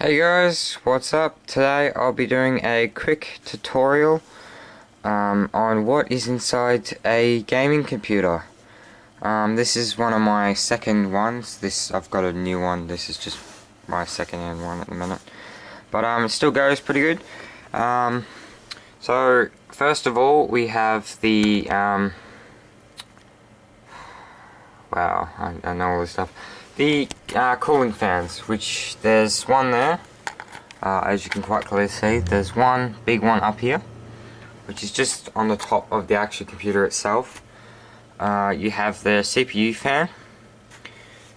Hey guys, what's up? Today I'll be doing a quick tutorial on what is inside a gaming computer. This is one of my second ones. I've got a new one. This is just my second hand one at the minute, but it still goes pretty good. So first of all, we have the wow, I know all this stuff. The cooling fans, which there's one there, as you can quite clearly see. There's one big one up here, which is just on the top of the actual computer itself. You have the CPU fan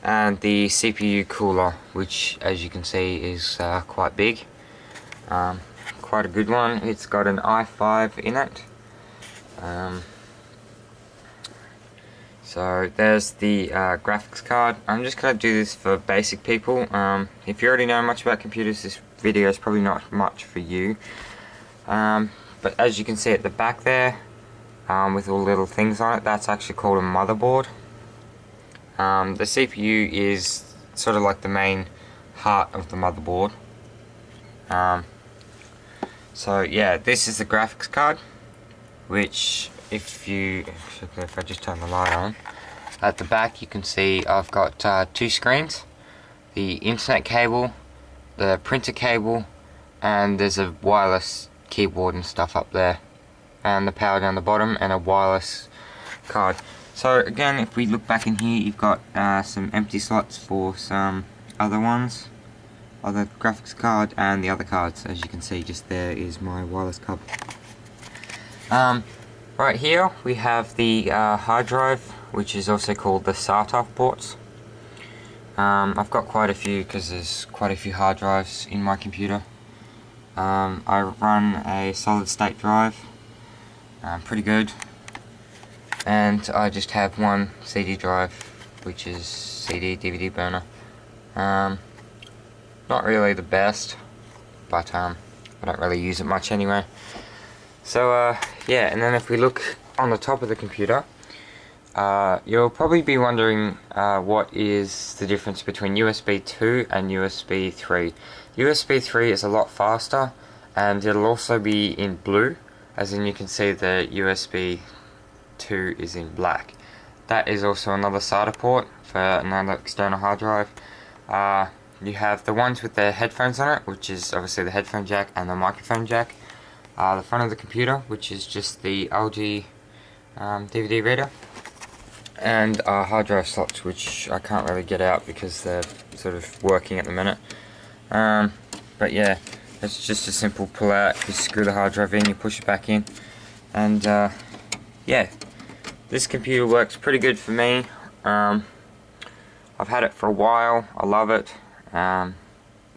and the CPU cooler, which as you can see is quite big, quite a good one. It's got an i5 in it. So there's the graphics card. I'm just going to do this for basic people. If you already know much about computers, this video is probably not much for you. But as you can see at the back there, with all the little things on it, that's actually called a motherboard. The CPU is sort of like the main heart of the motherboard. So yeah, this is the graphics card, which if I just turn the light on, at the back you can see I've got two screens, the internet cable, the printer cable, and there's a wireless keyboard and stuff up there, and the power down the bottom, and a wireless card. So again, if we look back in here, you've got some empty slots for some other ones, other graphics card and the other cards. As you can see, just there is my wireless card. Right here we have the hard drive, which is also called the SATA ports. I've got quite a few because there's quite a few hard drives in my computer. I run a solid state drive, pretty good, and I just have one CD drive, which is CD DVD burner. Not really the best, but I don't really use it much anyway. So yeah, and then if we look on the top of the computer, you'll probably be wondering what is the difference between USB 2 and USB 3. USB 3 is a lot faster, and it'll also be in blue, as in you can see the USB 2 is in black. That is also another SATA port for another external hard drive. You have the ones with the headphones on it, which is obviously the headphone jack and the microphone jack. The front of the computer, which is just the LG DVD reader, and hard drive slots, which I can't really get out because they're sort of working at the minute. But yeah, it's just a simple pull out. You screw the hard drive in, you push it back in, and yeah, this computer works pretty good for me. I've had it for a while. I love it.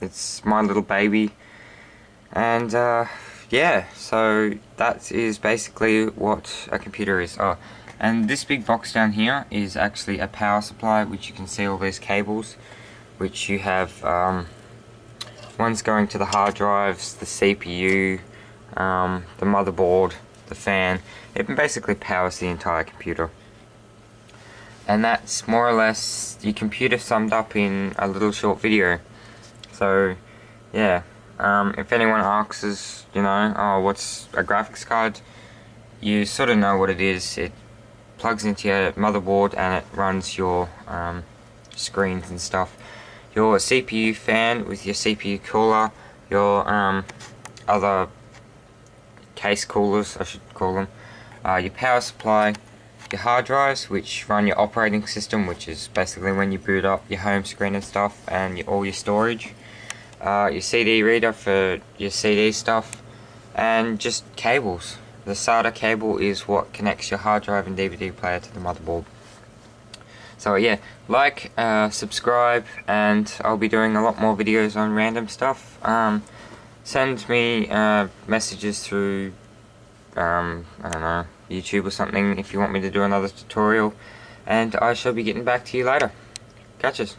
It's my little baby, and yeah, so that is basically what a computer is. Oh, and this big box down here is actually a power supply, which you can see all these cables, which you have one's going to the hard drives, the CPU, the motherboard, the fan. It basically powers the entire computer. And that's more or less your computer summed up in a little short video. So yeah. If anyone asks, you know, oh, what's a graphics card, you sort of know what it is. It plugs into your motherboard and it runs your screens and stuff. Your CPU fan with your CPU cooler, your other case coolers, I should call them, your power supply, your hard drives, which run your operating system, which is basically when you boot up your home screen and stuff, and all your storage. Your CD reader for your CD stuff, and just cables. The SATA cable is what connects your hard drive and DVD player to the motherboard. So yeah, like, subscribe, and I'll be doing a lot more videos on random stuff. Send me messages through, I don't know, YouTube or something if you want me to do another tutorial, and I shall be getting back to you later. Catches.